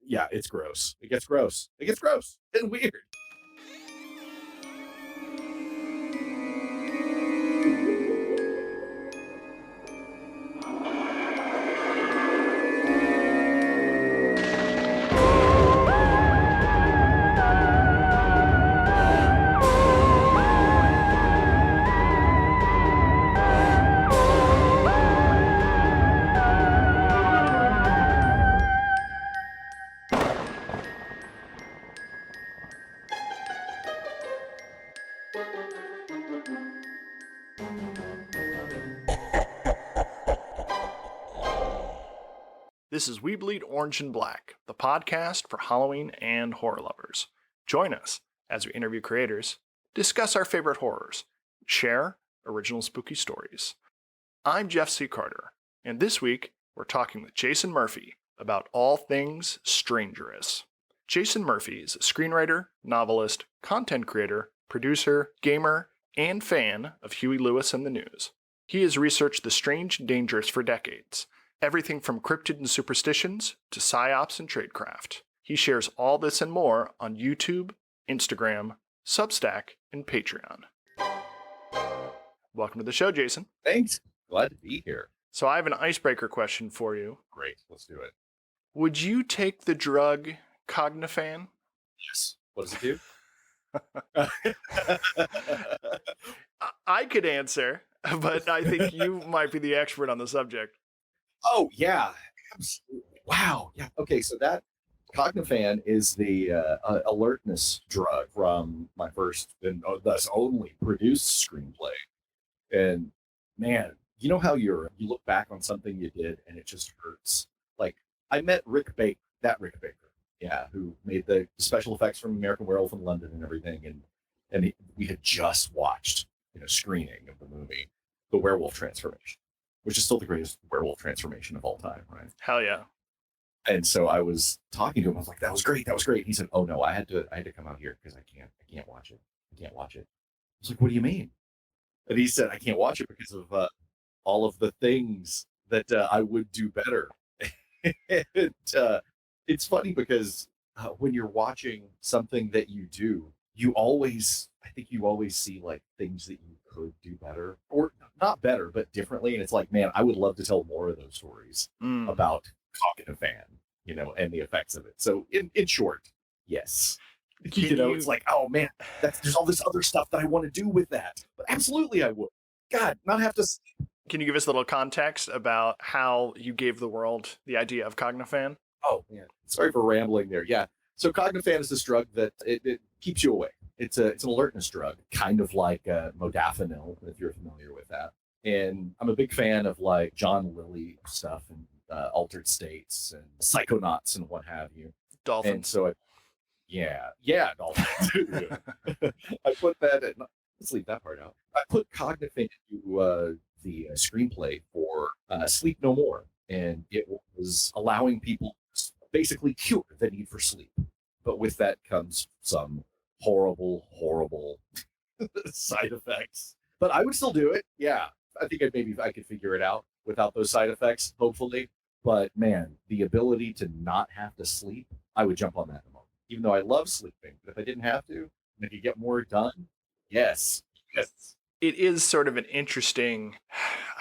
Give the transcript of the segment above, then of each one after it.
yeah, it's gross. It gets gross. It gets gross and weird. This is We Bleed Orange and Black, the podcast for Halloween and horror lovers. Join us as we interview creators, discuss our favorite horrors, share original spooky stories. I'm Jeff C. Carter, and this week we're talking with Jason Murphy about all things Strangerous. Jason Murphy is a screenwriter, novelist, content creator, producer, gamer, and fan of Huey Lewis and the News. He has researched the strange and dangerous for decades. Everything from cryptid and superstitions to psyops and tradecraft. He shares all this and more on YouTube, Instagram, Substack, and Patreon. Welcome to the show, Jason. Thanks. Glad to be here. So I have an icebreaker question for you. Great. Let's do it. Would you take the drug Cognifan? Yes. What does it do? I could answer, but I think you might be the expert on the subject. Oh, yeah. Absolutely. Wow. Yeah. Okay. So that Cognifan is the alertness drug from my first and thus only produced screenplay. And man, you know how you look back on something you did and it just hurts. Like I met Rick Baker, yeah, who made the special effects from American Werewolf in London and everything. And we had just watched screening of the movie, The Werewolf Transformation, which is still the greatest werewolf transformation of all time, right? Hell yeah. And so I was talking to him. I was like, that was great. He said, oh no, I had to come out here because I can't watch it. I was like, what do you mean? And he said, I can't watch it because of all of the things that I would do better. And, it's funny because when you're watching something that you do, I think you always see like things that you could do better, or not better, but differently. And it's like, man, I would love to tell more of those stories about Cognifan, and the effects of it. So in short, yes. It's like, oh man, there's all this other stuff that I want to do with that. But absolutely I would. God, not have to. Can you give us a little context about how you gave the world the idea of Cognifan? Oh man, sorry for rambling there. Yeah. So Cognifan is this drug that it keeps you awake. It's an alertness drug, kind of like modafinil, if you're familiar with that. And I'm a big fan of like John Lilly stuff and Altered States and Psychonauts and what have you. Dolphins. And so dolphins. I put that in. Let's leave that part out. I put Cognifan into the screenplay for Sleep No More, and it was allowing people to basically cure the need for sleep. But with that comes some horrible side effects. But I would still do it. Yeah. I think I could figure it out without those side effects, hopefully. But man, the ability to not have to sleep, I would jump on that in a moment. Even though I love sleeping, but if I didn't have to, and I could get more done, yes. It is sort of an interesting,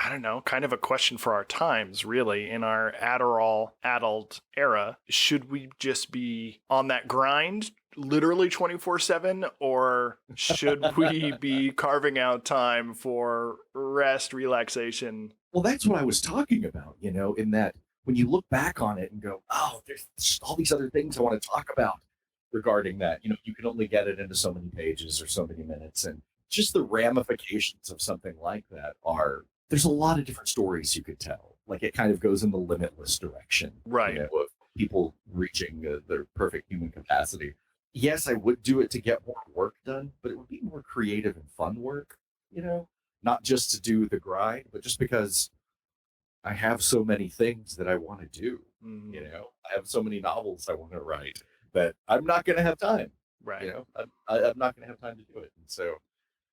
I don't know, kind of a question for our times, really, in our Adderall adult era. Should we just be on that grind literally 24/7, or should we be carving out time for rest, relaxation? Well, that's what I was talking about, in that when you look back on it and go, oh, there's all these other things I want to talk about regarding that. You can only get it into so many pages or so many minutes. And just the ramifications of something like that there's a lot of different stories you could tell. Like it kind of goes in the limitless direction, right? Of people reaching their perfect human capacity. Yes, I would do it to get more work done, but it would be more creative and fun work, not just to do the grind, but just because I have so many things that I want to do. I have so many novels I want to write that I'm not going to have time. Right. I'm not going to have time to do it. And so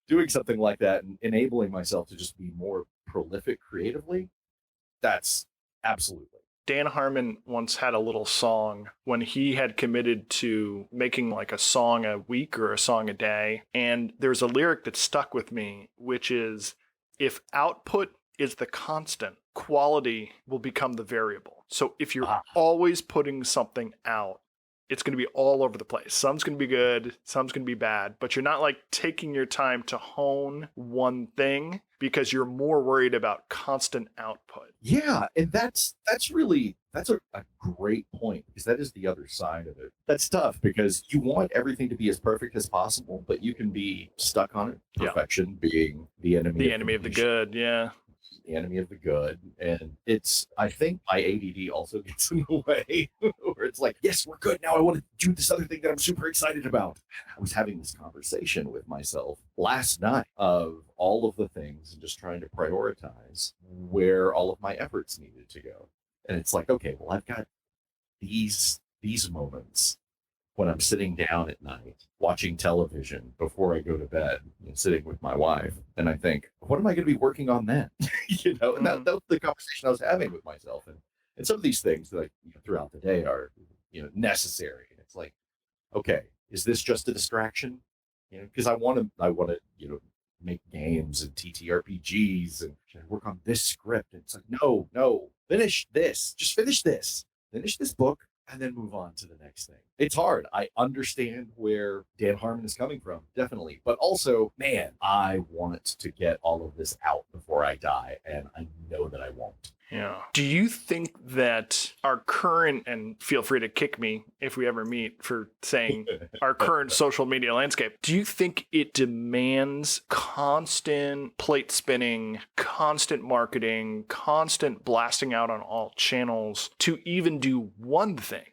doing something like that and enabling myself to just be more prolific creatively, that's absolutely. Dan Harmon once had a little song when he had committed to making like a song a week or a song a day. And there's a lyric that stuck with me, which is, if output is the constant, quality will become the variable. So if you're always putting something out, it's going to be all over the place. Some's going to be good, some's going to be bad, but you're not like taking your time to hone one thing because you're more worried about constant output. Yeah, and that's a great point, because that is the other side of it. That's tough because you want everything to be as perfect as possible, but you can be stuck on it. Perfection being the enemy of the good. Yeah. The enemy of the good. And I think my ADD also gets in the way, where it's like, yes, we're good now, I want to do this other thing that I'm super excited about. I was having this conversation with myself last night of all of the things and just trying to prioritize where all of my efforts needed to go. And it's like, okay, well, I've got these moments when I'm sitting down at night watching television before I go to bed, sitting with my wife, and I think, what am I going to be working on then? And that was the conversation I was having with myself. And some of these things that throughout the day are necessary. And it's like, okay, is this just a distraction? Because I want to make games and TTRPGs and work on this script. And it's like, no, finish this. Just finish this book, and then move on to the next thing. It's hard. I understand where Dan Harmon is coming from, definitely. But also, man, I want to get all of this out before I die, and I know that I won't. Yeah. Do you think that our current, and feel free to kick me if we ever meet for saying our current social media landscape, do you think it demands constant plate spinning, constant marketing, constant blasting out on all channels to even do one thing,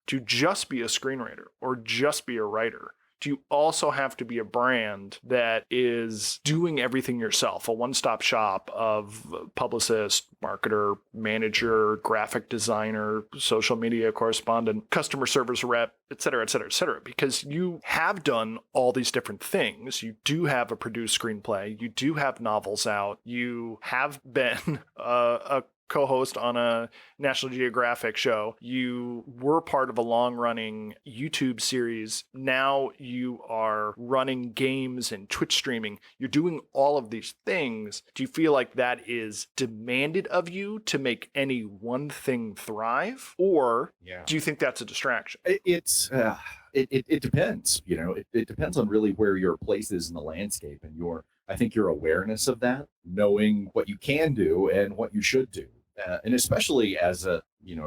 to just be a screenwriter or just be a writer? Do you also have to be a brand that is doing everything yourself, a one-stop shop of publicist, marketer, manager, graphic designer, social media correspondent, customer service rep, et cetera, et cetera, et cetera? Because you have done all these different things. You do have a produced screenplay. You do have novels out. You have been a co-host on a National Geographic show. You were part of a long-running YouTube series. Now you are running games and Twitch streaming. You're doing all of these things. Do you feel like that is demanded of you to make any one thing thrive? Or do you think that's a distraction? It depends. It depends on really where your place is in the landscape and I think your awareness of that, knowing what you can do and what you should do. And especially as a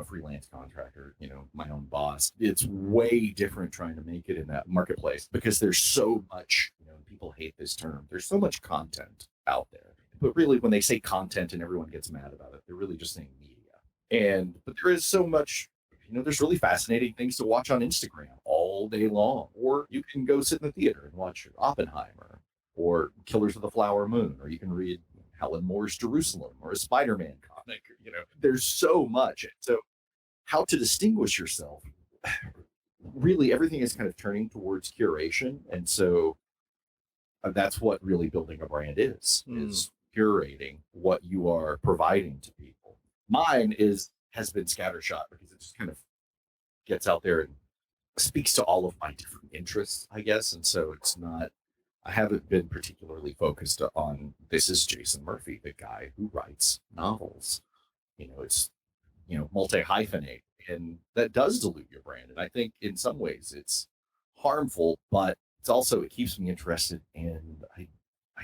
freelance contractor, my own boss, it's way different trying to make it in that marketplace, because there's so much, people hate this term, there's so much content out there. But really, when they say content and everyone gets mad about it, they're really just saying media. But there is so much, there's really fascinating things to watch on Instagram all day long. Or you can go sit in the theater and watch Oppenheimer or Killers of the Flower Moon, or you can read Helen Moore's Jerusalem or a Spider-Man comic. There's so much. So how to distinguish yourself, really everything is kind of turning towards curation. And so that's what really building a brand is curating what you are providing to people. Mine has been scattershot, because it just kind of gets out there and speaks to all of my different interests, I guess. And so I haven't been particularly focused on, this is Jason Murphy, the guy who writes novels. It's, multi-hyphenate, and that does dilute your brand. And I think in some ways it's harmful, but it's also, it keeps me interested. And I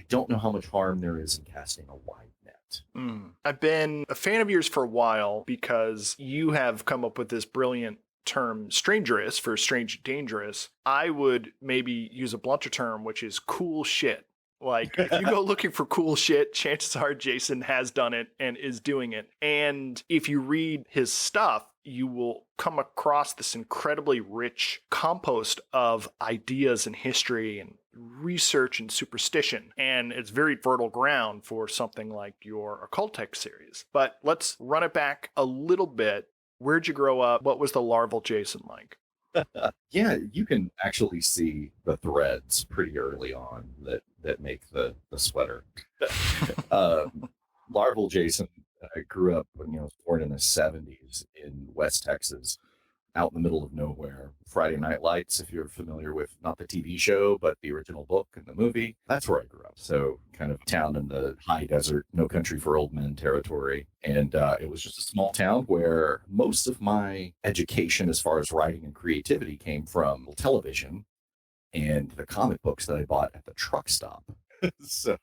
don't know how much harm there is in casting a wide net. I've been a fan of yours for a while because you have come up with this brilliant term, strangerous, for strange dangerous. I would maybe use a blunter term, which is cool shit. Like, if you go looking for cool shit, chances are Jason has done it and is doing it. And if you read his stuff, you will come across this incredibly rich compost of ideas and history and research and superstition. And it's very fertile ground for something like your Occultech series. But let's run it back a little bit. Where'd you grow up? What was the larval Jason like? Yeah, you can actually see the threads pretty early on that make the sweater. Larval Jason I grew up when, I was born in the 70s in West Texas, out in the middle of nowhere. Friday Night Lights, if you're familiar with not the TV show, but the original book and the movie, that's where I grew up. So kind of town in the high desert, no country for old men territory. And it was just a small town where most of my education as far as writing and creativity came from television and the comic books that I bought at the truck stop. So,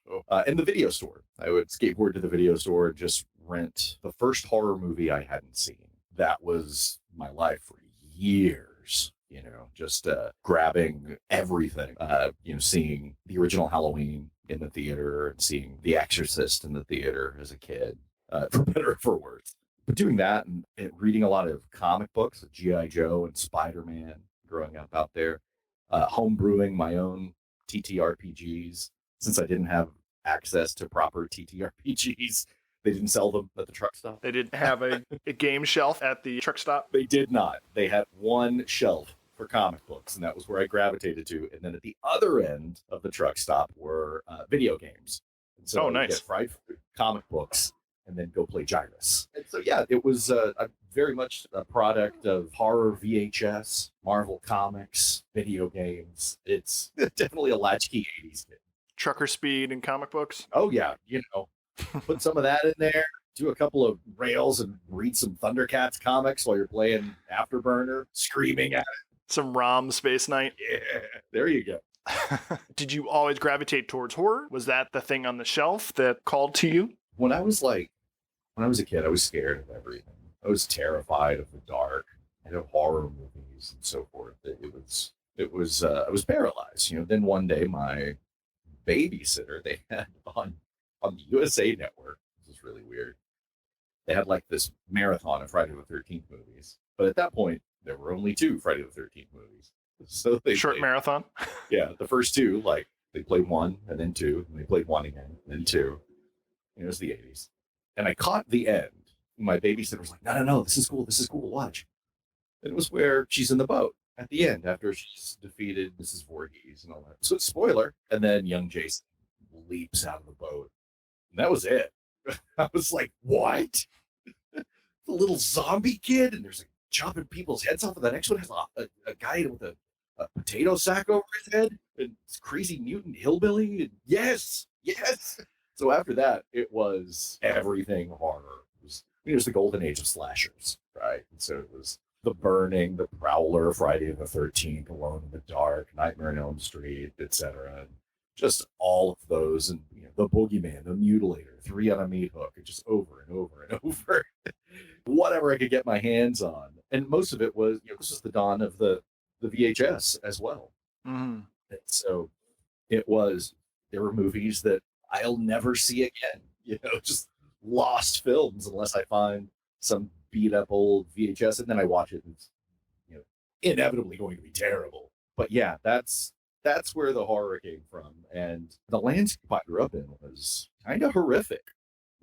and the video store. I would skateboard to the video store and just rent the first horror movie I hadn't seen. That was my life for years, just grabbing everything, seeing the original Halloween in the theater and seeing The Exorcist in the theater as a kid, for better or for worse. But doing that and reading a lot of comic books, G.I. Joe and Spider-Man growing up out there, home brewing my own TTRPGs since I didn't have access to proper TTRPGs. They didn't sell them at the truck stop. They didn't have a game shelf at the truck stop? They did not. They had one shelf for comic books, and that was where I gravitated to. And then at the other end of the truck stop were video games. And so I would get fried food, comic books, and then go play Gyrus. And so, yeah, it was very much a product of horror VHS, Marvel Comics, video games. It's definitely a latchkey 80s kid. Trucker speed and comic books? Oh, yeah. Put some of that in there, do a couple of rails and read some Thundercats comics while you're playing Afterburner, screaming at it. Some ROM Space Knight. Yeah, there you go. Did you always gravitate towards horror? Was that the thing on the shelf that called to you? When I was a kid, I was scared of everything. I was terrified of the dark and of horror movies and so forth. I was paralyzed. Then one day my babysitter, they had on the USA Network, this is really weird. They had like this marathon of Friday the 13th movies. But at that point, there were only 2 Friday the 13th movies. So they Short marathon? Yeah, the first 2, like they played 1 and then 2, and they played 1 again, and then 2. It was the 80s. And I caught the end. My babysitter was like, no, this is cool, watch. And it was where she's in the boat at the end after she's defeated Mrs. Voorhees and all that. So spoiler. And then young Jason leaps out of the boat. And that was it. I was like, what? The little zombie kid? And there's like chopping people's heads off. And the next one has a guy with a potato sack over his head. And it's crazy mutant hillbilly. And yes. So after that, it was everything horror. It was the golden age of slashers, right? And so it was The Burning, The Prowler, Friday the 13th, Alone in the Dark, Nightmare on Elm Street, etc. Just all of those, and the Boogeyman, the Mutilator, 3 on a Meat Hook, and just over and over and over, whatever I could get my hands on. And most of it was, this was the dawn of the VHS as well. Mm. And so there were movies that I'll never see again. Just lost films unless I find some beat up old VHS and then I watch it and it's inevitably going to be terrible. But yeah, that's where the horror came from. And the landscape I grew up in was kind of horrific,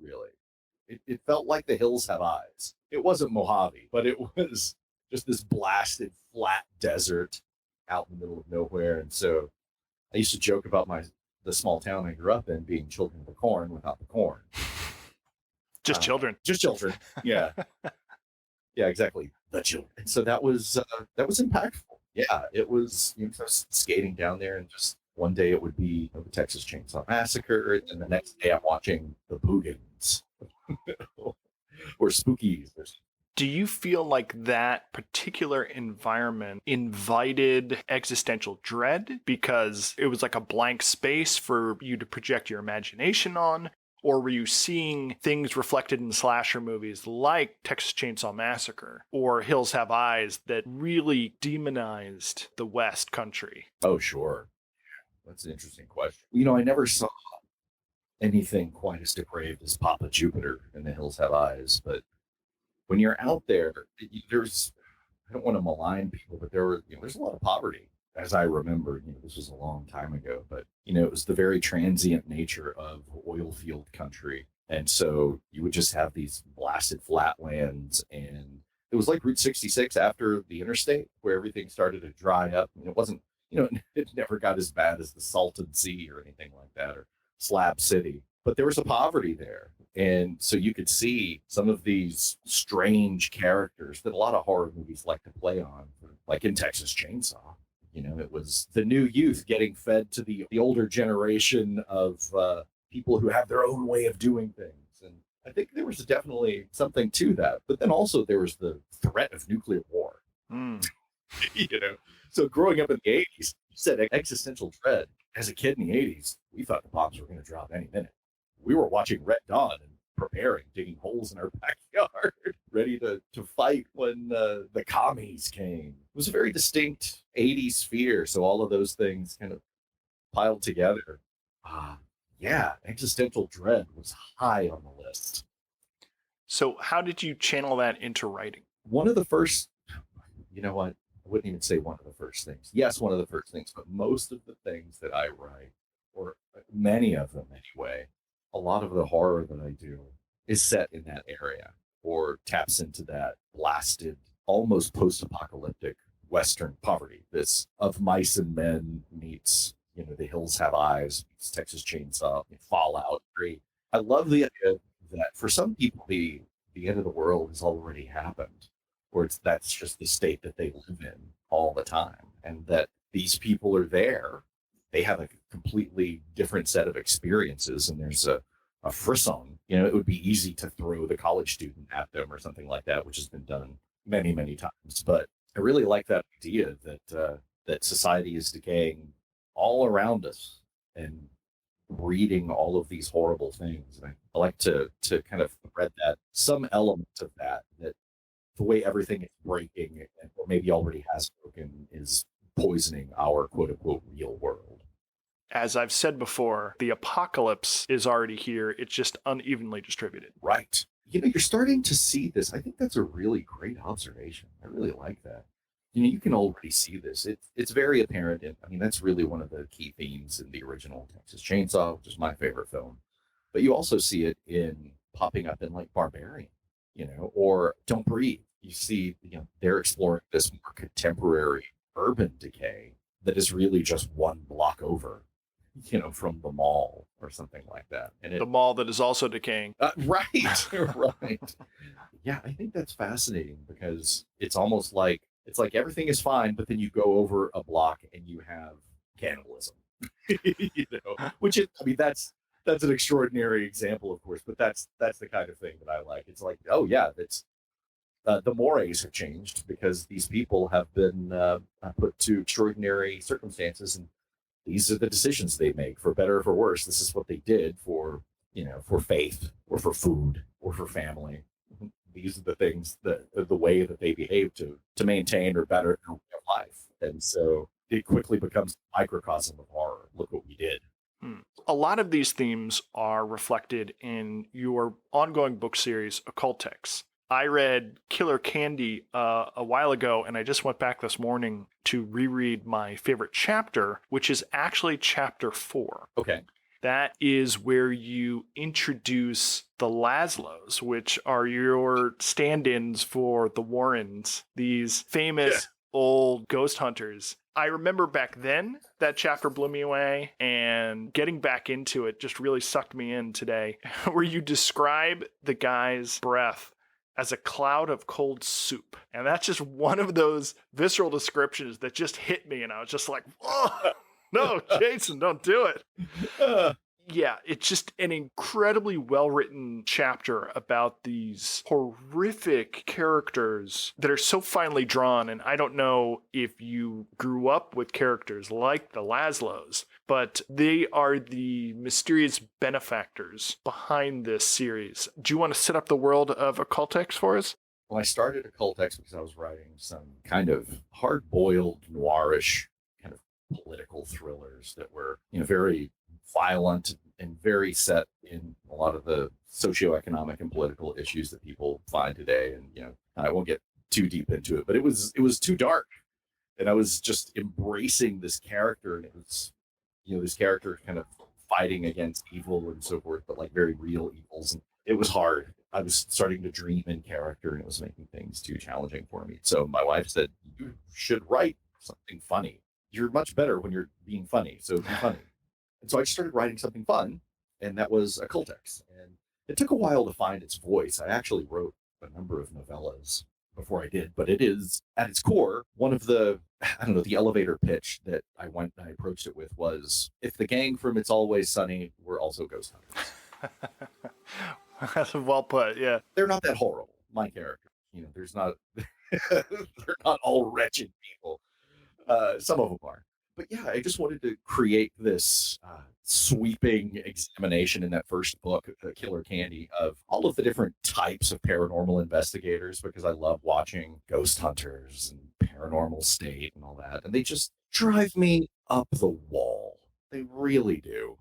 really. It felt like The Hills Have Eyes. It wasn't Mojave, but it was just this blasted flat desert out in the middle of nowhere. And so I used to joke about the small town I grew up in being children of the corn without the corn. Just children. Yeah. Yeah, exactly. The children. And so that was impactful. Yeah, it was, skating down there, and just one day it would be the Texas Chainsaw Massacre, and the next day I'm watching the Boogans or Spookies. Do you feel like that particular environment invited existential dread because it was like a blank space for you to project your imagination on? Or were you seeing things reflected in slasher movies like Texas Chainsaw Massacre or Hills Have Eyes that really demonized the West Country? Oh, sure. That's an interesting question. I never saw anything quite as depraved as Papa Jupiter in The Hills Have Eyes. But when you're out there, I don't want to malign people, but there's a lot of poverty. As I remember, this was a long time ago, but, it was the very transient nature of oil field country. And so you would just have these blasted flatlands, and it was like Route 66 after the interstate where everything started to dry up. And it wasn't, it never got as bad as the Salton Sea or anything like that, or Slab City, but there was a poverty there And so you could see some of these strange characters that a lot of horror movies like to play on, like in Texas Chainsaw. It was the new youth getting fed to the older generation of people who have their own way of doing things. And I think there was definitely something to that. But then also there was the threat of nuclear war. Mm. So growing up in the 80s, you said existential dread. As a kid in the 80s, we thought the bombs were going to drop any minute. We were watching Red Dawn and preparing, digging holes in our backyard, ready to fight when the commies came. It was a very distinct 80s fear. So all of those things kind of piled together. Yeah, existential dread was high on the list. So how did you channel that into writing? One of the first, you know what? I wouldn't even say one of the first things. Yes, one of the first things, but most of the things that I write, or many of them anyway, a lot of the horror that I do is set in that area or taps into that blasted, almost post-apocalyptic Western poverty. This Of Mice and Men meets, The Hills Have Eyes, meets Texas Chainsaw, Fallout. Great. I love the idea that for some people, the end of the world has already happened, or that's just the state that they live in all the time, and that these people are there. They have a completely different set of experiences, and there's a frisson. It would be easy to throw the college student at them or something like that, which has been done many, many times. But I really like that idea that society is decaying all around us and reading all of these horrible things. And I like to kind of thread that some element of that the way everything is breaking, or maybe already has broken, is poisoning our quote unquote real world. As I've said before, the apocalypse is already here. It's just unevenly distributed. Right. You're starting to see this. I think that's a really great observation. I really like that. You can already see this. It's very apparent. That's really one of the key themes in the original Texas Chainsaw, which is my favorite film. But you also see it in popping up in like Barbarian, or Don't Breathe. You see, they're exploring this more contemporary urban decay that is really just one block over, from the mall or something like that. And the mall that is also decaying. Right, right. Yeah, I think that's fascinating because it's almost like everything is fine, but then you go over a block and you have cannibalism. Which that's an extraordinary example, of course, but that's the kind of thing that I like. It's like, oh yeah, that's the mores have changed because these people have been put to extraordinary circumstances, and these are the decisions they make, for better or for worse. This is what they did for faith or for food or for family. These are the things the way that they behave to maintain or better their way of life. And so it quickly becomes a microcosm of horror. Look what we did. A lot of these themes are reflected in your ongoing book series, Occultex. I read Killer Candy a while ago, and I just went back this morning to reread my favorite chapter, which is actually chapter 4. Okay. That is where you introduce the Laszlos, which are your stand-ins for the Warrens, these famous old ghost hunters. I remember back then that chapter blew me away, and getting back into it just really sucked me in today, where you describe the guy's breath as a cloud of cold soup. And that's just one of those visceral descriptions that just hit me, and I was just like, oh, no, Jason, don't do it. Yeah, it's just an incredibly well-written chapter about these horrific characters that are so finely drawn. And I don't know if you grew up with characters like the Laszlos, but they are the mysterious benefactors behind this series. Do you want to set up the world of Occultex for us? Well, I started Occultex because I was writing some kind of hard-boiled, noirish kind of political thrillers that were, very violent and very set in a lot of the socioeconomic and political issues that people find today. And I won't get too deep into it, but it was too dark, and I was just embracing this character, and it was this character kind of fighting against evil and so forth, but like very real evils. And it was hard. I was starting to dream in character, and it was making things too challenging for me. So my wife said, "You should write something funny. You're much better when you're being funny, so be funny." And so I started writing something fun, and that was Occultex. And It took a while to find its voice. I actually wrote a number of novellas before I did, but it is at its core one of the I don't know, the elevator pitch that I approached it with was if the gang from It's Always Sunny were also ghost hunters. That's well put. Yeah. They're not that horrible. My character, there's not they're not all wretched people. Some of them are. But yeah, I just wanted to create this sweeping examination in that first book, Killer Candy, of all of the different types of paranormal investigators because I love watching ghost hunters and paranormal state and all that. And they just drive me up the wall. They really do.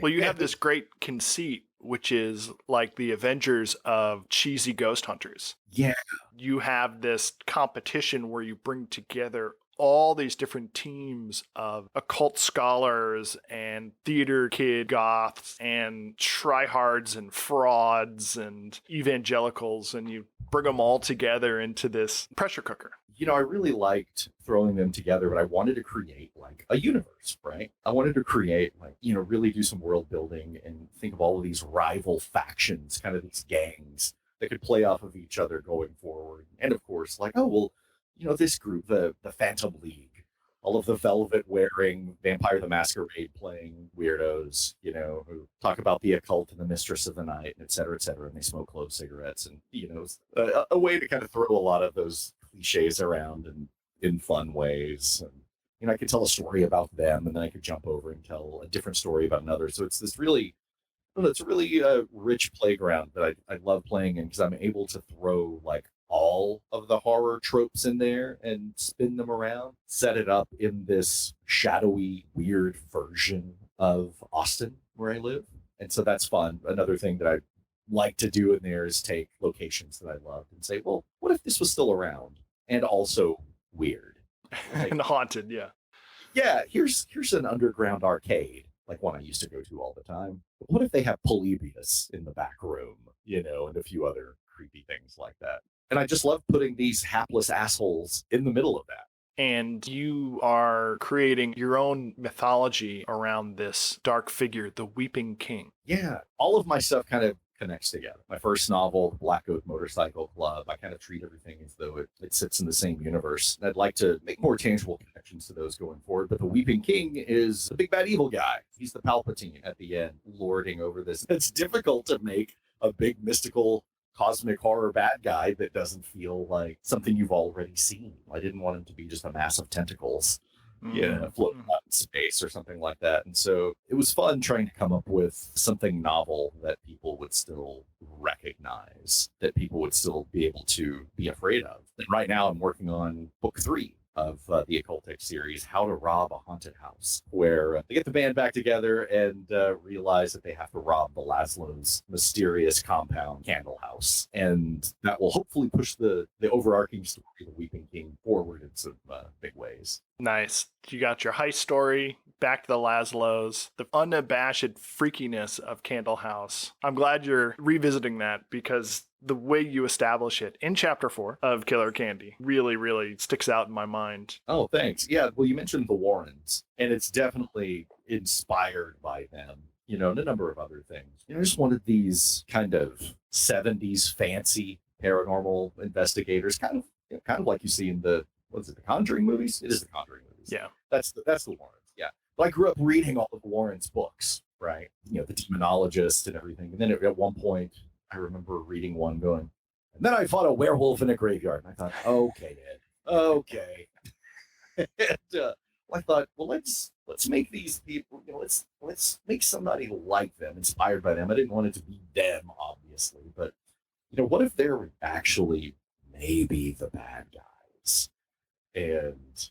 Well, you have this great conceit, which is like the Avengers of cheesy ghost hunters. Yeah. You have this competition where you bring together all these different teams of occult scholars and theater kid goths and tryhards and frauds and evangelicals, and you bring them all together into this pressure cooker. I really liked throwing them together, but I wanted to create like a universe, right? I wanted to create really do some world building and think of all of these rival factions, kind of these gangs that could play off of each other going forward. And of course, like, oh, well, this group, the Phantom League, all of the velvet wearing, Vampire the Masquerade playing weirdos, who talk about the occult and the mistress of the night, et cetera, and they smoke clove cigarettes. And, a way to kind of throw a lot of those cliches around and in fun ways. And, I could tell a story about them and then I could jump over and tell a different story about another. So it's this really, it's a really rich playground that I love playing in because I'm able to throw like all of the horror tropes in there and spin them around, set it up in this shadowy, weird version of Austin where I live. And so that's fun. Another thing that I like to do in there is take locations that I loved and say, well, what if this was still around and also weird? Like, And haunted, yeah. yeah, here's an underground arcade, like one I used to go to all the time. But what if they have Polybius in the back room, and a few other creepy things like that? And I just love putting these hapless assholes in the middle of that. And you are creating your own mythology around this dark figure, the Weeping King. Yeah, all of my stuff kind of connects together. My first novel, Black Oak Motorcycle Club, I kind of treat everything as though it sits in the same universe. And I'd like to make more tangible connections to those going forward. But the Weeping King is the big bad evil guy. He's the Palpatine at the end, lording over this. It's difficult to make a big mystical cosmic horror bad guy that doesn't feel like something you've already seen. I didn't want him to be just a mass of tentacles. Floating out in space or something like that. And so it was fun trying to come up with something novel that people would still recognize, that people would still be able to be afraid of. And right now I'm working on book 3 of the Occultic series, How to Rob a Haunted House, where they get the band back together and realize that they have to rob the Laszlo's mysterious compound, Candle House. And that will hopefully push the overarching story of the Weeping King forward in some big ways. Nice. You got your heist story, back to the Laszlo's, the unabashed freakiness of Candle House. I'm glad you're revisiting that because the way you establish it in chapter 4 of Killer Candy really, really sticks out in my mind. Oh, thanks. Yeah, well, you mentioned the Warrens, and it's definitely inspired by them, and a number of other things. I just wanted these kind of 70s fancy paranormal investigators, kind of like you see in the Conjuring movies? It is the Conjuring movies. Yeah. That's the Warrens, yeah. But I grew up reading all of the Warrens books, right? The demonologist and everything. And then at one point, I remember reading one going, and then I fought a werewolf in a graveyard. And I thought, okay, Ed, okay. And I thought, well, let's make these people, let's make somebody like them, inspired by them. I didn't want it to be them, obviously, but what if they're actually maybe the bad guys? And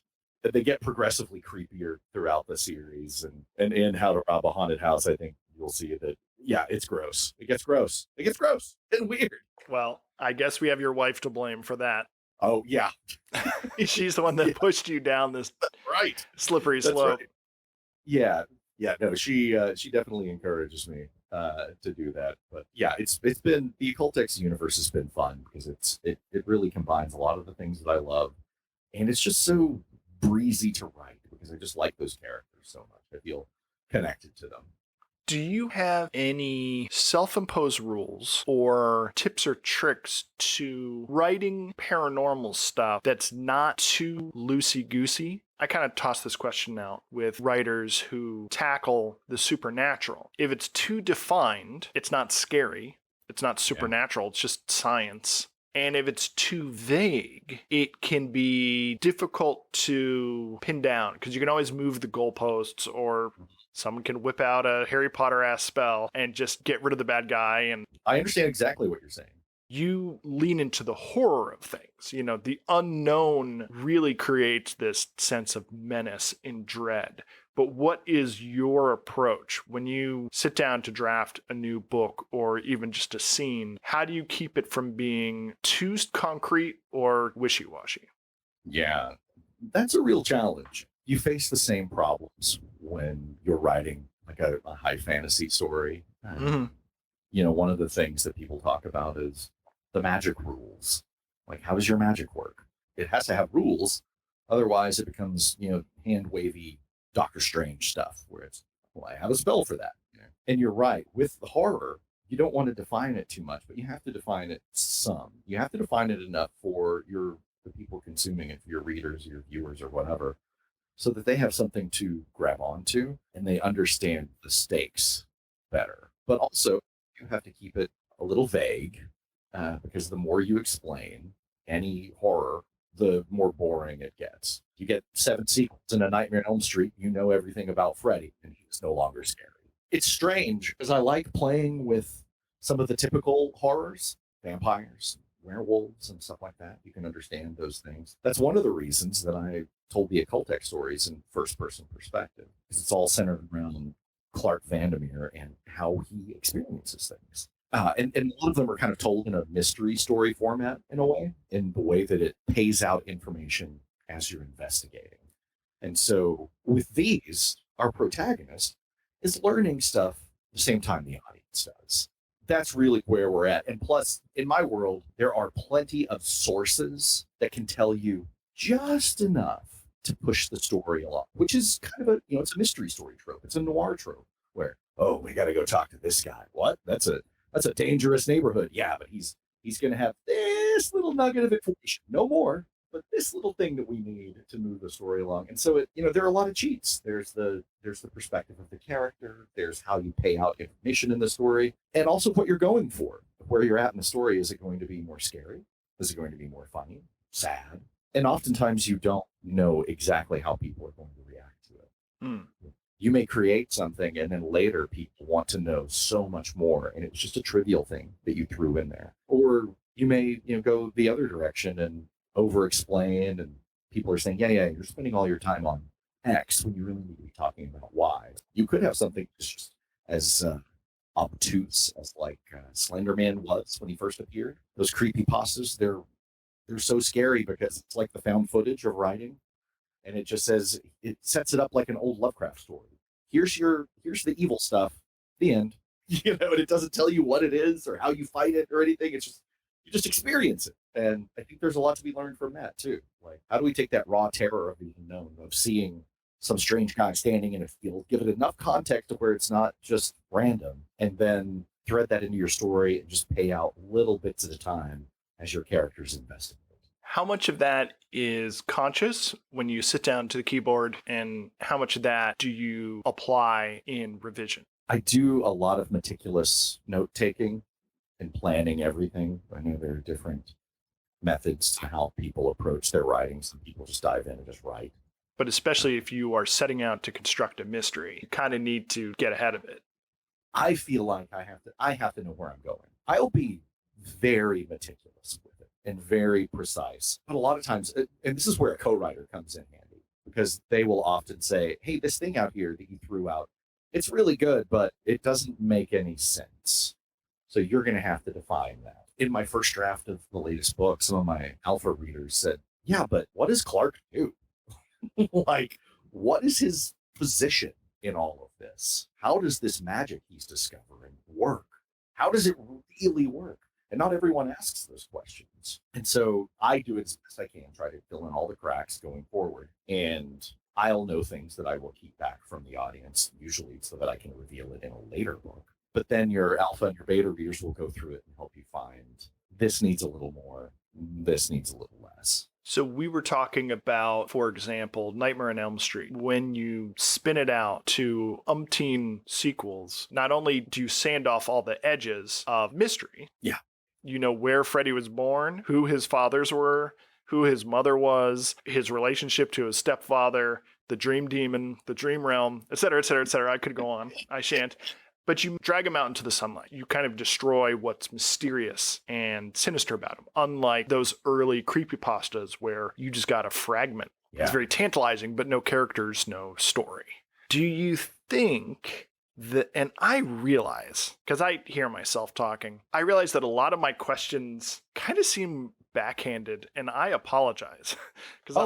they get progressively creepier throughout the series. And in How to Rob a Haunted House, I think you'll see that, yeah, it's gross. It gets gross and weird. Well, I guess we have your wife to blame for that. Oh, yeah. She's the one that pushed you down this right. slippery That's slope. Right. Yeah. No, she definitely encourages me to do that. But yeah, it's been, the Occultex universe has been fun because it really combines a lot of the things that I love. And it's just so breezy to write because I just like those characters so much. I feel connected to them. Do you have any self-imposed rules or tips or tricks to writing paranormal stuff that's not too loosey-goosey? I kind of toss this question out with writers who tackle the supernatural. If it's too defined, it's not scary. It's not supernatural. It's just science. And if it's too vague, it can be difficult to pin down because you can always move the goalposts, or someone can whip out a Harry Potter-ass spell and just get rid of the bad guy. And I understand exactly what you're saying. you lean into the horror of things. You know, the unknown really creates this sense of menace and dread. But what is your approach when you sit down to draft a new book or even just a scene? How do you keep it from being too concrete or wishy-washy? Yeah, that's a real challenge. You face the same problems when you're writing like a high fantasy story. Mm-hmm. You know, one of the things that people talk about is the magic rules. Like, how does your magic work? It has to have rules. Otherwise, it becomes, hand wavy Doctor Strange stuff where it's, well, I have a spell for that. And you're right. With the horror, you don't want to define it too much, but you have to define it some. You have to define it enough for the people consuming it, for your readers, your viewers, or whatever, so that they have something to grab onto and they understand the stakes better. But also, you have to keep it a little vague because the more you explain any horror, the more boring it gets. You get 7 sequels in A Nightmare on Elm Street, you know everything about Freddy, and he's no longer scary. It's strange because I like playing with some of the typical horrors, vampires, werewolves, and stuff like that. You can understand those things. That's one of the reasons that I told the Occultech stories in first-person perspective, because it's all centered around Clark Vandermeer and how he experiences things. And a lot of them are kind of told in a mystery story format in a way, in the way that it pays out information as you're investigating. And so with these, our protagonist is learning stuff the same time the audience does. That's really where we're at. And plus, in my world, there are plenty of sources that can tell you just enough to push the story along, which is kind of it's a mystery story trope. It's a noir trope where, oh, we got to go talk to this guy. What? That's a dangerous neighborhood. Yeah, but he's going to have this little nugget of information, no more, but this little thing that we need to move the story along. And so there are a lot of cheats. There's the perspective of the character. There's how you pay out information in the story, and also what you're going for. Where you're at in the story. Is it going to be more scary? Is it going to be more funny, sad? And oftentimes you don't know exactly how people are going to react to it. Mm. You may create something and then later people want to know so much more, and it was just a trivial thing that you threw in there. Or you may go the other direction and over explain, and people are saying, yeah, you're spending all your time on X when you really need to be talking about Y. You could have something just as obtuse as like Slenderman was when he first appeared. Those creepypastas, they're so scary because it's like the found footage of writing, and it sets it up like an old Lovecraft story. Here's the evil stuff. The end. And it doesn't tell you what it is or how you fight it or anything. It's just you just experience it. And I think there's a lot to be learned from that too. Like, how do we take that raw terror of the unknown, of seeing some strange guy standing in a field, give it enough context to where it's not just random, and then thread that into your story and just pay out little bits at a time as your characters investigate. How much of that is conscious when you sit down to the keyboard, and how much of that do you apply in revision? I do a lot of meticulous note taking and planning everything. I know there are different methods to how people approach their writing. Some people just dive in and just write. But especially if you are setting out to construct a mystery, you kind of need to get ahead of it. I feel like I have to know where I'm going. I'll be very meticulous with it and very precise. But a lot of times, and this is where a co-writer comes in handy, because they will often say, hey, this thing out here that you threw out, it's really good, but it doesn't make any sense. So you're going to have to define that. In my first draft of the latest book, some of my alpha readers said, yeah, but what does Clark do? Like, what is his position in all of this? How does this magic he's discovering work? How does it really work? And not everyone asks those questions. And so I do it as best I can, try to fill in all the cracks going forward. And I'll know things that I will keep back from the audience, usually so that I can reveal it in a later book. But then your alpha and your beta readers will go through it and help you find this needs a little more, this needs a little less. So we were talking about, for example, Nightmare on Elm Street. When you spin it out to umpteen sequels, not only do you sand off all the edges of mystery. Yeah. You know where Freddy was born, who his fathers were, who his mother was, his relationship to his stepfather, the dream demon, the dream realm, et cetera, et cetera, et cetera. I could go on. I shan't. But you drag him out into the sunlight. You kind of destroy what's mysterious and sinister about him. Unlike those early creepypastas where you just got a fragment. Yeah. It's very tantalizing, but no characters, no story. Do you think that, and I realize, because I hear myself talking, I realize that a lot of my questions kind of seem backhanded, and I apologize. Because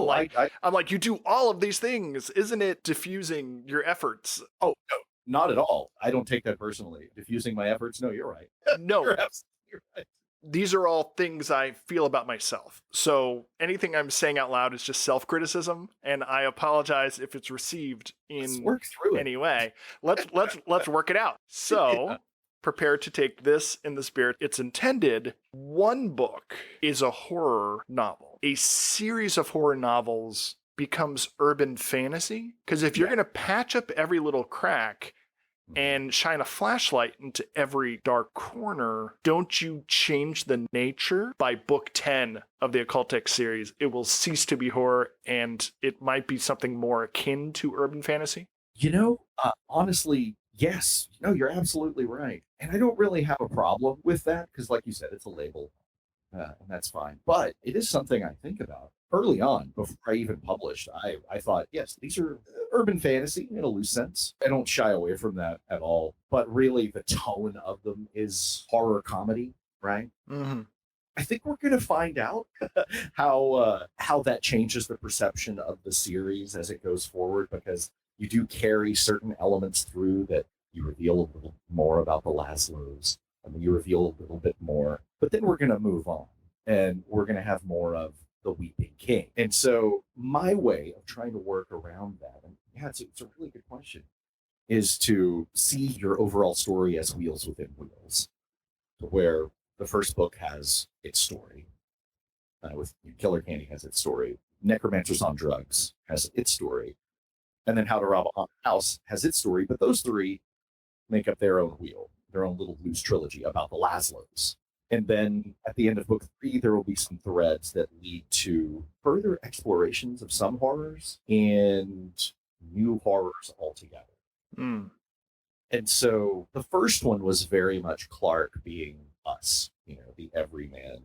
I'm like, you do all of these things. Isn't it diffusing your efforts? Oh, no. Not at all. I don't take that personally. Diffusing my efforts? No, you're right. No. You're absolutely right. These are all things I feel about myself. So anything I'm saying out loud is just self-criticism, and I apologize if it's received in any way. Let's work it out. So prepare to take this in the spirit it's intended. One book is a horror novel. A series of horror novels becomes urban fantasy. Because if you're going to patch up every little crack and shine a flashlight into every dark corner, don't you change the nature? By book 10 of the Occultic series, it will cease to be horror, and it might be something more akin to urban fantasy? Honestly, yes. No, you're absolutely right. And I don't really have a problem with that, because like you said, it's a label, and that's fine. But it is something I think about. Early on, before I even published, I thought, yes, these are urban fantasy in a loose sense. I don't shy away from that at all. But really, the tone of them is horror comedy, right? Mm-hmm. I think we're going to find out how that changes the perception of the series as it goes forward, because you do carry certain elements through that you reveal a little more about the Laszlos, and then you reveal a little bit more. But then we're going to move on, and we're going to have more of the Weeping King. And so my way of trying to work around that, and it's a really good question, is to see your overall story as wheels within wheels, where the first book has its story, with Killer Candy has its story, Necromancers on Drugs has its story, and then How to Rob a Haunted House has its story. But those three make up their own wheel, their own little loose trilogy about the Laszlos. And then at the end of book 3, there will be some threads that lead to further explorations of some horrors and new horrors altogether. Mm. And so the first one was very much Clark being us, the everyman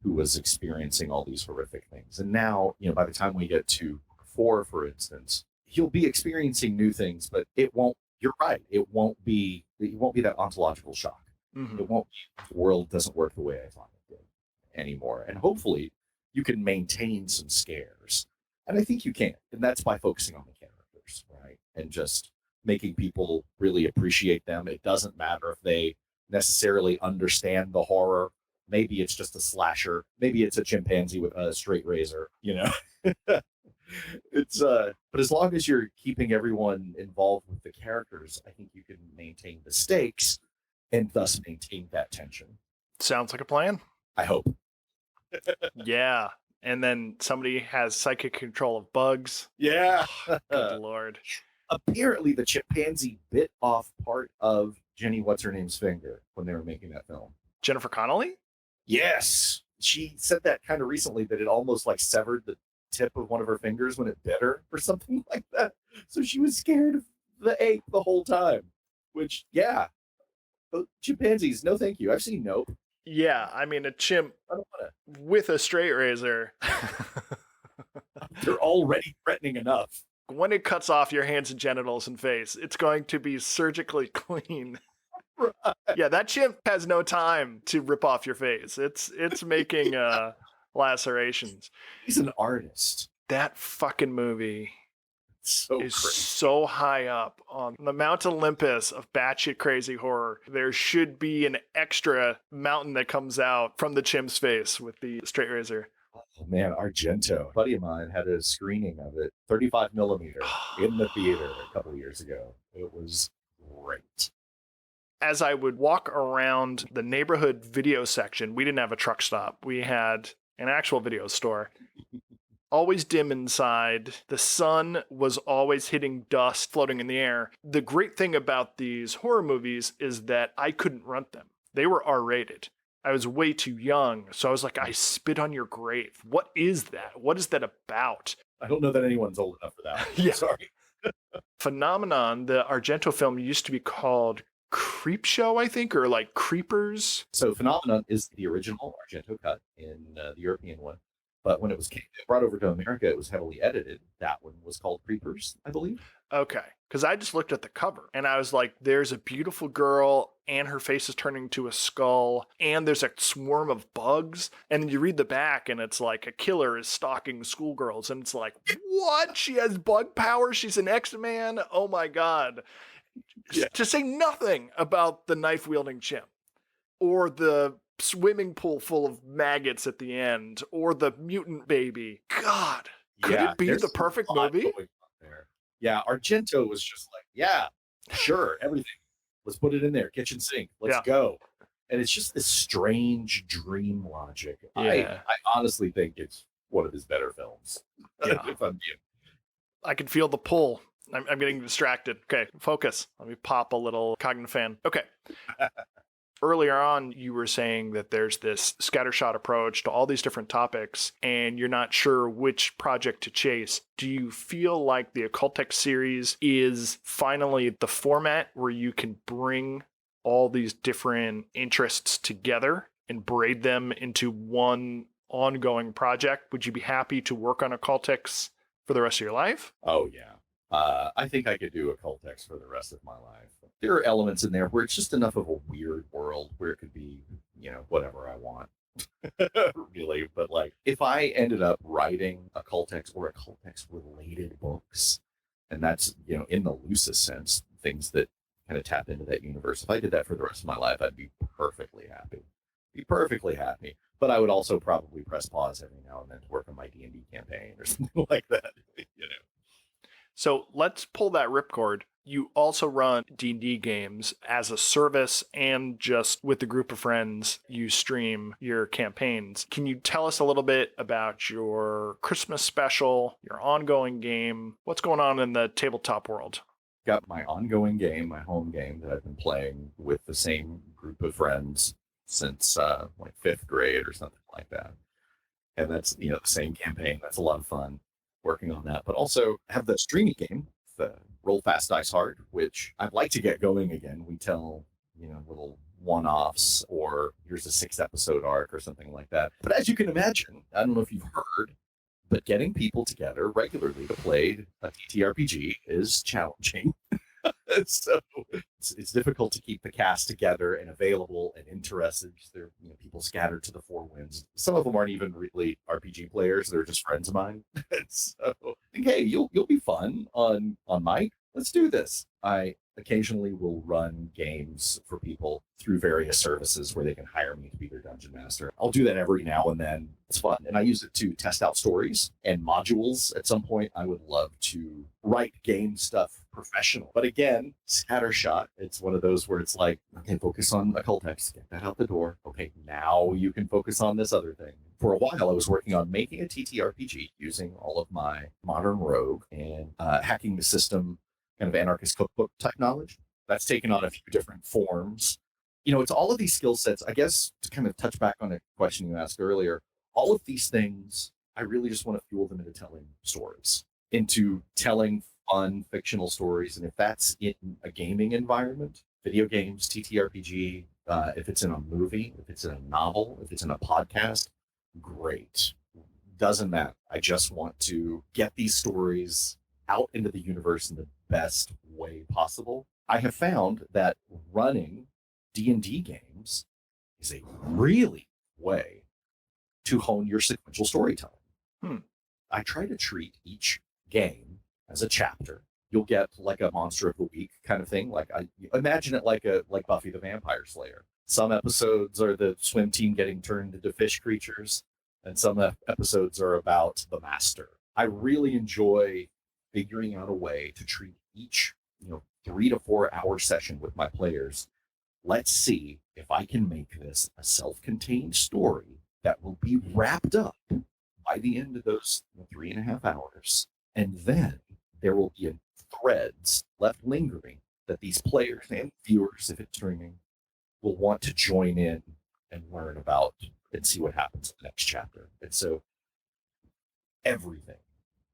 who was experiencing all these horrific things. And now, by the time we get to book 4, for instance, he'll be experiencing new things, but you're right, it won't be that ontological shock. Mm-hmm. It won't be, the world doesn't work the way I thought it did anymore. And hopefully you can maintain some scares. And I think you can. And that's by focusing on the characters, right? And just making people really appreciate them. It doesn't matter if they necessarily understand the horror. Maybe it's just a slasher. Maybe it's a chimpanzee with a straight razor, but as long as you're keeping everyone involved with the characters, I think you can maintain the stakes and thus maintain that tension. Sounds like a plan. I hope. Yeah. And then somebody has psychic control of bugs. Yeah. Good Lord. Apparently the chimpanzee bit off part of Jenny What's-Her-Name's finger when they were making that film. Jennifer Connelly? Yes. She said that kind of recently, that it almost like severed the tip of one of her fingers when it bit her or something like that. So she was scared of the ape the whole time, which, chimpanzees, no thank you. I've seen Nope. Yeah, I mean, a chimp with a straight razor. They're already threatening enough. When it cuts off your hands and genitals and face, it's going to be surgically clean. Right. Yeah, that chimp has no time to rip off your face. It's making lacerations. He's an artist. That fucking movie is so high up on the Mount Olympus of batshit crazy horror. There should be an extra mountain that comes out from the chimp's face with the straight razor. Oh man, Argento. A buddy of mine had a screening of it, 35 millimeter, in the theater a couple of years ago. It was great. As I would walk around the neighborhood video section, we didn't have a truck stop. We had an actual video store. Always dim inside. The sun was always hitting dust floating in the air. The great thing about these horror movies is that I couldn't rent them. They were R-rated. I was way too young. So I was like, I spit on your grave. What is that? What is that about? I don't know that anyone's old enough for that. Yeah. Sorry. Phenomenon, the Argento film used to be called Creep Show, I think, or like Creepers. So Phenomenon is the original Argento cut in the European one. But when it was brought over to America, it was heavily edited. That one was called Creepers, I believe. Okay. Because I just looked at the cover and I was like, there's a beautiful girl and her face is turning to a skull and there's a swarm of bugs. And you read the back and it's like a killer is stalking schoolgirls. And it's like, what? She has bug power? She's an X-Man? Oh my God. Yeah. To say nothing about the knife wielding chimp or the swimming pool full of maggots at the end or the mutant baby. God, could it be the perfect movie? Yeah, Argento was just like, yeah, sure, everything. Let's put it in there. Kitchen sink. Let's go. And it's just this strange dream logic. Yeah. I honestly think it's one of his better films. Yeah. If I'm being... I can feel the pull. I'm getting distracted. Okay, focus. Let me pop a little cognitive fan. Okay. Earlier on, you were saying that there's this scattershot approach to all these different topics, and you're not sure which project to chase. Do you feel like the Occultex series is finally the format where you can bring all these different interests together and braid them into one ongoing project? Would you be happy to work on Occultex for the rest of your life? Oh, yeah. I think I could do Occultex for the rest of my life. There are elements in there where it's just enough of a weird world where it could be, whatever I want. Really. But like, if I ended up writing Occultex or Occultex related books, and that's, in the loosest sense, things that kind of tap into that universe, if I did that for the rest of my life, I'd be perfectly happy. But I would also probably press pause every now and then to work on my D&D campaign or something like that, So let's pull that ripcord. You also run D&D games as a service and just with a group of friends, you stream your campaigns. Can you tell us a little bit about your Christmas special, your ongoing game? What's going on in the tabletop world? Got my ongoing game, my home game that I've been playing with the same group of friends since like 5th grade or something like that. And that's, the same campaign. That's a lot of fun working on that, but also have the streaming game, the Roll Fast Dice Hard, which I'd like to get going again. We tell, little one-offs or here's a 6-episode arc or something like that. But as you can imagine, I don't know if you've heard, but getting people together regularly to play a TTRPG is challenging. So it's difficult to keep the cast together and available and interested. They're people scattered to the four winds. Some of them aren't even really RPG players; they're just friends of mine. So I think, hey, you'll be fun on Mike. Let's do this. I occasionally will run games for people through various services where they can hire me to be their dungeon master. I'll do that every now and then. It's fun. And I use it to test out stories and modules. At some point, I would love to write game stuff professional. But again, scattershot. It's one of those where it's like, okay, focus on Occultex, get that out the door. Okay, now you can focus on this other thing. For a while, I was working on making a TTRPG using all of my modern rogue and hacking the system, kind of anarchist cookbook type knowledge. That's taken on a few different forms. It's all of these skill sets. I guess to kind of touch back on a question you asked earlier, all of these things, I really just want to fuel them into telling stories, into telling fun fictional stories. And if that's in a gaming environment, video games, TTRPG, if it's in a movie, if it's in a novel, if it's in a podcast, great. Doesn't matter. I just want to get these stories out into the universe in the best way possible. I have found that running D&D games is a really way to hone your sequential storytelling. I try to treat each game as a chapter. You'll get like a monster of the week kind of thing. Like I imagine it like Buffy the Vampire Slayer. Some episodes are the swim team getting turned into fish creatures. and some episodes are about the master. I really enjoy figuring out a way to treat each, 3 to 4 hour session with my players. Let's see if I can make this a self-contained story that will be wrapped up by the end of those 3.5 hours. And then there will be threads left lingering that these players and viewers, if it's streaming, will want to join in and learn about and see what happens in the next chapter. And so everything,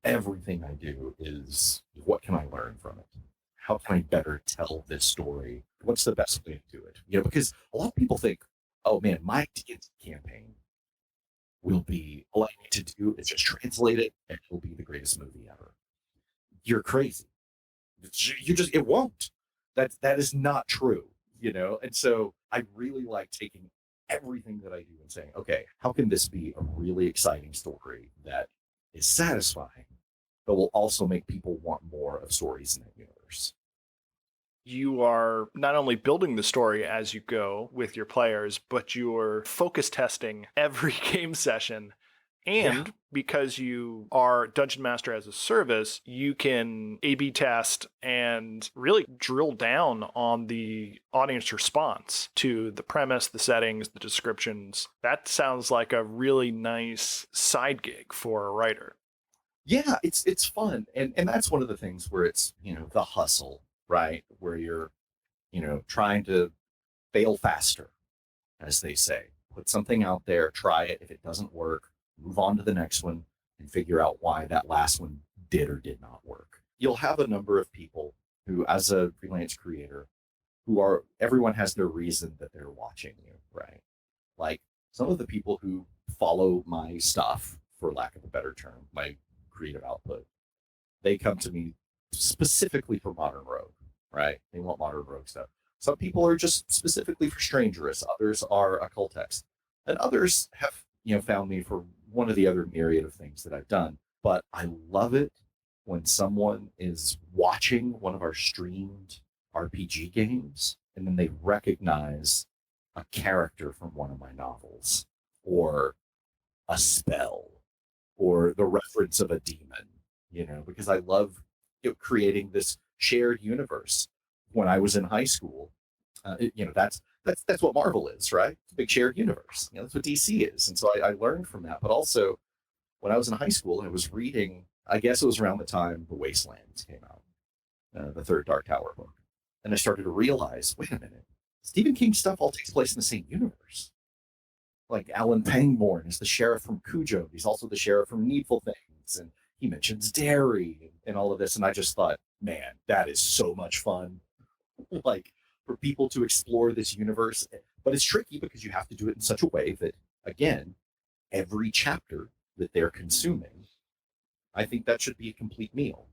everything I do is what can I learn from it? How can I better tell this story? What's the best way to do it? Because a lot of people think, oh man, my D&D campaign will be all I need to do is just translate it and it'll be the greatest movie ever. You're crazy. It won't. That is not true, And so I really like taking everything that I do and saying, okay, how can this be a really exciting story that is satisfying, but will also make people want more of stories in that universe? You are not only building the story as you go with your players, but you're focus testing every game session. And because you are Dungeon Master as a service, you can A/B test and really drill down on the audience response to the premise, the settings, the descriptions. That sounds like a really nice side gig for a writer. Yeah, it's fun. And that's one of the things where it's, the hustle, right? Where you're, trying to fail faster, as they say. Put something out there, try it. If it doesn't work, move on to the next one and figure out why that last one did or did not work. You'll have a number of people who, as a freelance creator, everyone has their reason that they're watching you, right? Like some of the people who follow my stuff, for lack of a better term, my creative output, they come to me specifically for Modern Rogue, right? They want Modern Rogue stuff. Some people are just specifically for Strangerous. Others are occultex, and others have found me for one of the other myriad of things that I've done. But I love it when someone is watching one of our streamed RPG games and then they recognize a character from one of my novels or a spell or the reference of a demon, because I love creating this shared universe. When I was in high school, that's what Marvel is, right? It's a big shared universe. That's what DC is, and so I learned from that. But also, when I was in high school, I was reading. I guess it was around the time The Wastelands came out, the third Dark Tower book, and I started to realize, wait a minute, Stephen King's stuff all takes place in the same universe. Like Alan Pangborn is the sheriff from Cujo. He's also the sheriff from Needful Things, and he mentions dairy and all of this. And I just thought, man, that is so much fun. Like for people to explore this universe, but it's tricky because you have to do it in such a way that, again, every chapter that they're consuming, I think that should be a complete meal.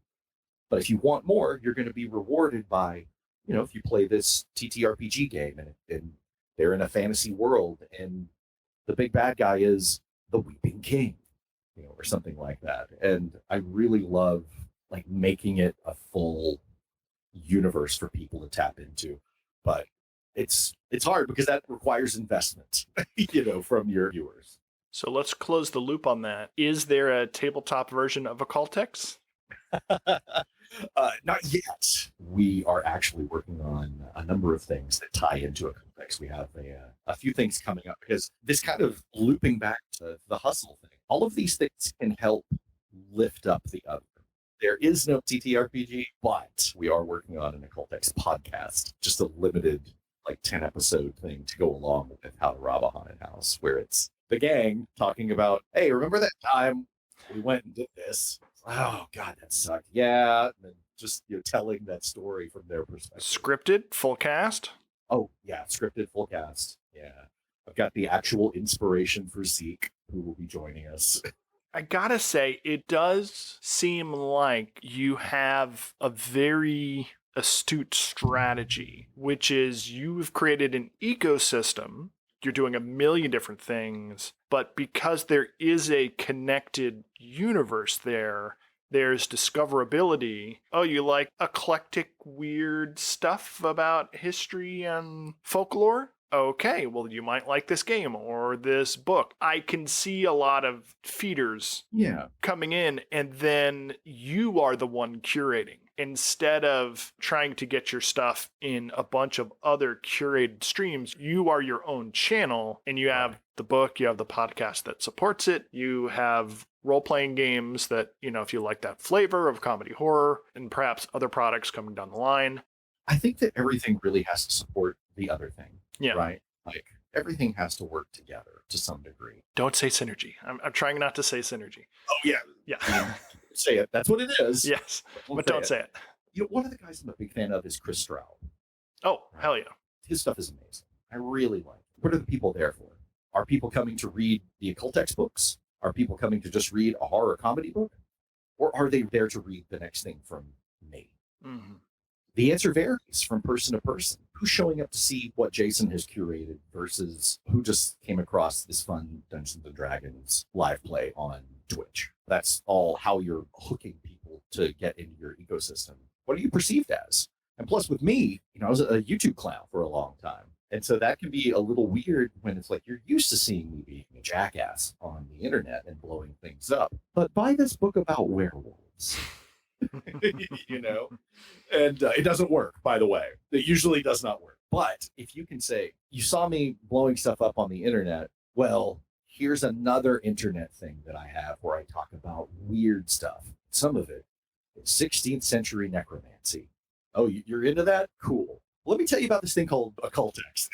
But if you want more, you're going to be rewarded by, if you play this TTRPG game and they're in a fantasy world and the big bad guy is the Weeping King, or something like that. And I really love like making it a full universe for people to tap into. But it's hard because that requires investment, from your viewers. So let's close the loop on that. Is there a tabletop version of Occultex? Not yet. We are actually working on a number of things that tie into Occultex. We have a few things coming up because this kind of looping back to the hustle thing. All of these things can help lift up the other. There is no TTRPG, but we are working on an Occultex podcast, just a limited, like 10 episode thing to go along with How to Rob a Haunted House, where it's the gang talking about, hey, remember that time we went and did this? Oh God, that sucked. Yeah, and just telling that story from their perspective. Scripted, full cast. Oh yeah, scripted, full cast. Yeah, I've got the actual inspiration for Zeke, who will be joining us. I gotta say, it does seem like you have a very astute strategy, which is you've created an ecosystem. You're doing a million different things, but because there is a connected universe there, there's discoverability. Oh, you like eclectic, weird stuff about history and folklore? okay, well, you might like this game or this book. I can see a lot of feeders Yeah. coming in, and then you are the one curating instead of trying to get your stuff in a bunch of other curated streams. You are your own channel, and you have the book, you have the podcast that supports it, you have role-playing games that, if you like that flavor of comedy horror, and perhaps other products coming down the line. I think that everything really has to support the other thing. Yeah. Right? Like everything has to work together to some degree. Don't say synergy. I'm trying not to say synergy. Oh yeah. Yeah. Say it. That's what it is. Yes. But don't say it. One of the guys I'm a big fan of is Chris Stroud. Oh, hell yeah. His stuff is amazing. I really like it. What are the people there for? Are people coming to read the occult textbooks? Are people coming to just read a horror comedy book? Or are they there to read the next thing from me? Mm-hmm. The answer varies from person to person. Who's showing up to see what Jason has curated versus who just came across this fun Dungeons and Dragons live play on Twitch? That's all how you're hooking people to get into your ecosystem. What are you perceived as? And plus with me, I was a YouTube clown for a long time. And so that can be a little weird when it's like you're used to seeing me being a jackass on the internet and blowing things up. But buy this book about werewolves. And it doesn't work, by the way. It usually does not work. But if you can say, you saw me blowing stuff up on the internet, well, here's another internet thing that I have where I talk about weird stuff. Some of it is 16th century necromancy. Oh, you're into that? Cool. Let me tell you about this thing called occultex.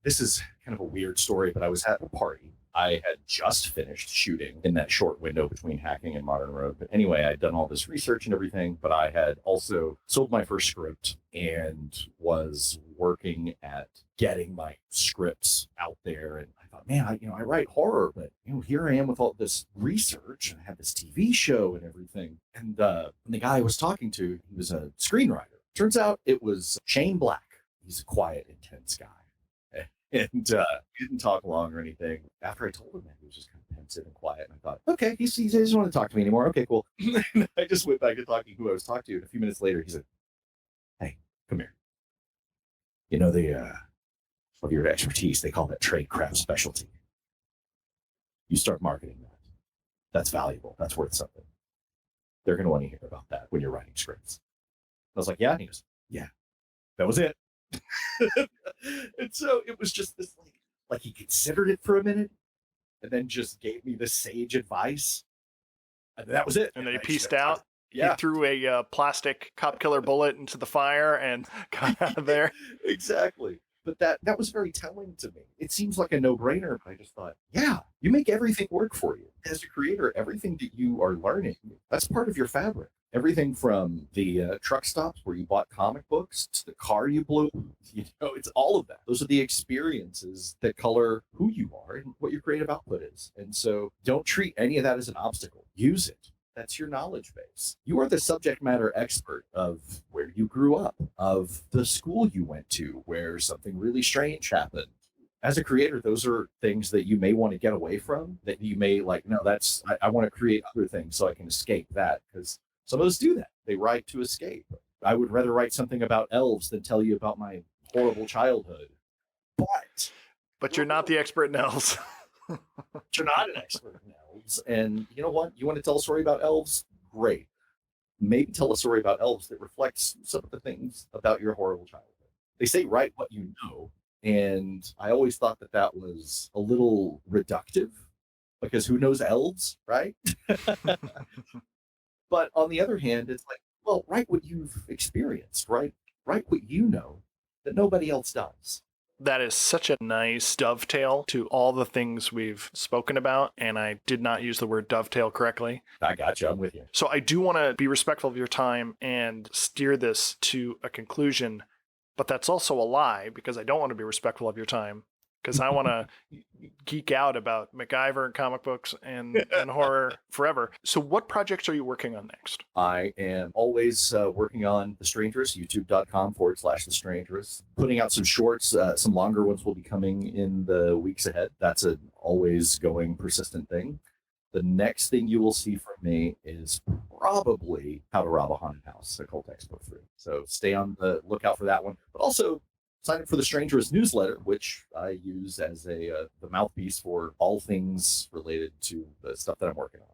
This is kind of a weird story, but I was at a party. I had just finished shooting in that short window between Hacking and Modern Rogue. But anyway, I'd done all this research and everything, but I had also sold my first script and was working at getting my scripts out there. And I thought, man, I write horror, but here I am with all this research and I have this TV show and everything. And the guy I was talking to, he was a screenwriter. Turns out it was Shane Black. He's a quiet, intense guy. And he didn't talk long or anything. After I told him that, he was just kind of pensive and quiet. And I thought, okay, he doesn't want to talk to me anymore. Okay, cool. I just went back to talking who I was talking to. And a few minutes later, he said, hey, come here. Of your expertise, they call that trade craft specialty. You start marketing that. That's valuable. That's worth something. They're going to want to hear about that when you're writing scripts. I was like, yeah. And he goes, yeah, that was it. And so it was just this like he considered it for a minute and then just gave me this sage advice. And that was it. And then he pieced out. Yeah. He threw a plastic cop killer bullet into the fire and got out of there. Exactly. But that was very telling to me. It seems like a no-brainer, but I just thought, yeah, you make everything work for you. As a creator, everything that you are learning, that's part of your fabric. Everything from the truck stops where you bought comic books to the car you blew, it's all of that. Those are the experiences that color who you are and what your creative output is. And so don't treat any of that as an obstacle. Use it. That's your knowledge base. You are the subject matter expert of where you grew up, of the school you went to, where something really strange happened. As a creator, those are things that you may want to get away from, that you may like, no, I want to create other things so I can escape that, because some of us do that. They write to escape. I would rather write something about elves than tell you about my horrible childhood. But you're not the expert in elves. You're not an expert in elves. And you know what? You want to tell a story about elves? Great. Maybe tell a story about elves that reflects some of the things about your horrible childhood. They say write what you know. And I always thought that was a little reductive because who knows elves, right? But on the other hand, it's like, well, write what you've experienced, right? Write what you know that nobody else does. That is such a nice dovetail to all the things we've spoken about, and I did not use the word dovetail correctly. I got you. I'm with you. So I do want to be respectful of your time and steer this to a conclusion, but that's also a lie because I don't want to be respectful of your time because I want to geek out about MacGyver and comic books and horror forever. So what projects are you working on next? I am always working on The Strangerous, youtube.com/The Strangerous. Putting out some shorts, some longer ones will be coming in the weeks ahead. That's an always going, persistent thing. The next thing you will see from me is probably How to Rob a Haunted House, Occult Expo 3. So stay on the lookout for that one. But also sign up for the Stranger's newsletter, which I use as the mouthpiece for all things related to the stuff that I'm working on.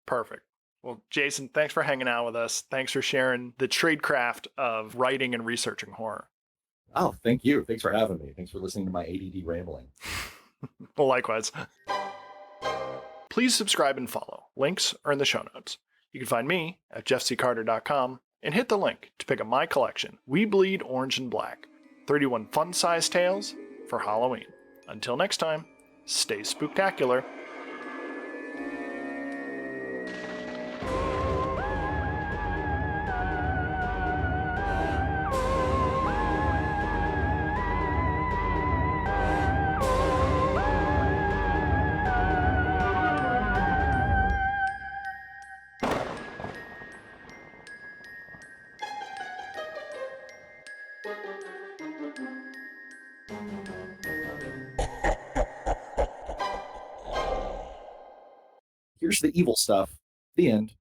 Perfect. Well, Jason, thanks for hanging out with us. Thanks for sharing the tradecraft of writing and researching horror. Oh, thank you. Thanks for having me. Thanks for listening to my ADD rambling. Well, likewise. Please subscribe and follow. Links are in the show notes. You can find me at jeffccarter.com and hit the link to pick up my collection, We Bleed Orange and Black, 31 fun-sized tales for Halloween. Until next time, stay spooktacular. Here's the evil stuff. The end.